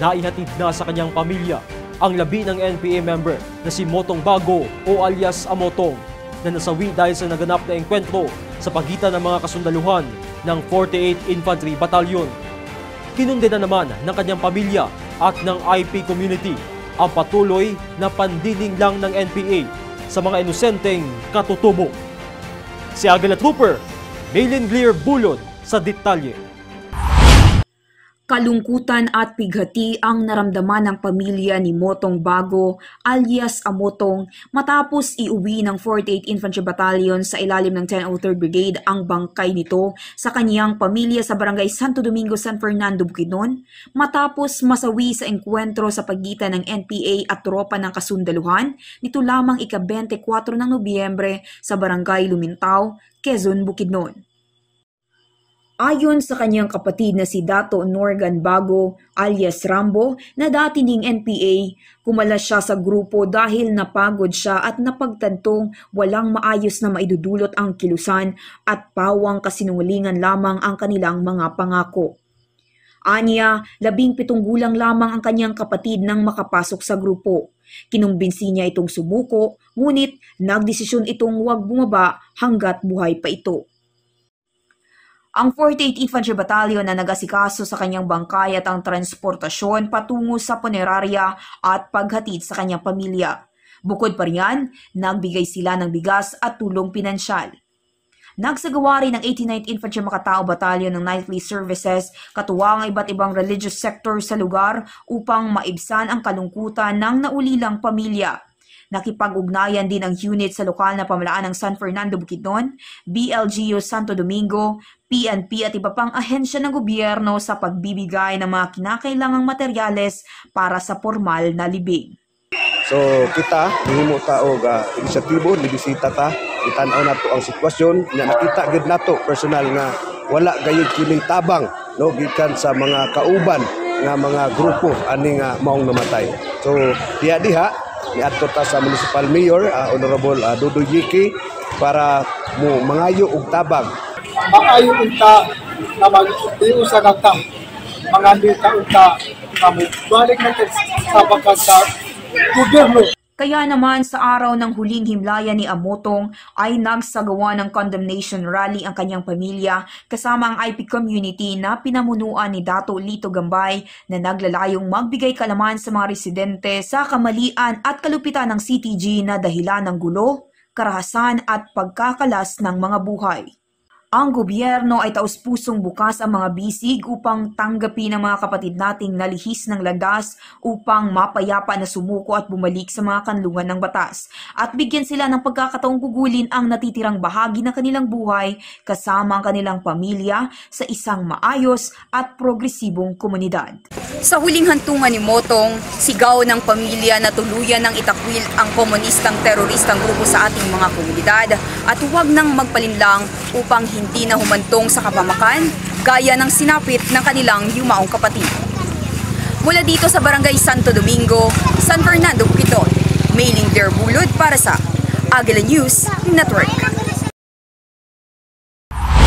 naihatid na sa kanyang pamilya ang labi ng NPA member na si Motong Bago o alias Amotong na nasawi dahil sa naganap na engkwentro sa pagitan ng mga kasundaluhan ng 48th Infantry Battalion. Kinundena naman ng kanyang pamilya at ng IP community ang patuloy na pandiling lang ng NPA sa mga inosenteng katutubo. Si Aguila Trooper, Maylin Glier Bulod sa detalye. Kalungkutan at pighati ang naramdaman ng pamilya ni Motong Bago alias Amotong matapos iuwi ng 48th Infantry Battalion sa ilalim ng 103rd Brigade ang bangkay nito sa kaniyang pamilya sa Barangay Santo Domingo, San Fernando, Bukidnon matapos masawi sa engkwentro sa pagitan ng NPA at tropa ng kasundaluhan nito lamang ika-24 ng Nobyembre sa Barangay Lumintao, Quezon, Bukidnon. Ayon sa kanyang kapatid na si Dato Norgan Bago alias Rambo na dati ding NPA, kumalas siya sa grupo dahil napagod siya at napagtantong walang maayos na maidudulot ang kilusan at pawang kasinungalingan lamang ang kanilang mga pangako. Anya, 17 gulang lamang ang kanyang kapatid nang makapasok sa grupo. Kinumbinsi niya itong sumuko, ngunit nagdesisyon itong huwag bumaba hanggat buhay pa ito. Ang 48th Infantry Battalion na nagasikaso sa kanyang bangkay at ang transportasyon patungo sa punerarya at paghatid sa kanyang pamilya. Bukod pa riyan, nagbigay sila ng bigas at tulong pinansyal. Nagsagawa rin ng 89th Infantry Makatao Battalion ng nightly services katuwang ang iba't ibang religious sector sa lugar upang maibsan ang kalungkutan ng naulilang pamilya. Nakipag-ugnayan din ang unit sa lokal na pamalaan ng San Fernando, Bukidnon, BLGU Santo Domingo, PNP at iba pang ahensya ng gobyerno sa pagbibigay ng mga kinakailangang materyales para sa formal na libing. So kita, hihimo ta og inisyatibo, libisita ta, itanaw na to ang sitwasyon, nga nakita gid nato personal nga wala gayud kining tabang no gikan sa mga kauban nga mga grupo ani nga maong namatay. So diha niadto ta sa Municipal Mayor Honorable Dudoy Yiki para mo mangayo og tabang. Maayo unta na mag-iusa ng tam. Mga dita unta na balik natin sa bakat sa gobyerno. Kaya naman sa araw ng huling himlaya ni Amotong ay nagsagawa ng condemnation rally ang kanyang pamilya kasama ang IP community na pinamunuan ni Dato Lito Gambay na naglalayong magbigay kalaman sa mga residente sa kamalian at kalupitan ng CTG na dahilan ng gulo, karahasan at pagkakalas ng mga buhay. Ang gobyerno ay taus-pusong bukas ang mga bisig upang tanggapin ang mga kapatid nating nalihis ng landas upang mapayapa na sumuko at bumalik sa mga kanlungan ng batas at bigyan sila ng pagkakataong gugulin ang natitirang bahagi ng kanilang buhay kasama ang kanilang pamilya sa isang maayos at progresibong komunidad. Sa huling hantungan ni Motong, sigaw ng pamilya na tuluyan ng itakwil ang komunistang teroristang grupo sa ating mga komunidad at huwag nang magpalinlang upang hindi na humantong sa kapamakan gaya ng sinapit ng kanilang yumaong kapatid. Mula dito sa Barangay Santo Domingo, San Fernando, Bukidnon, Maylin Glier Bulod para sa Aguila News Network.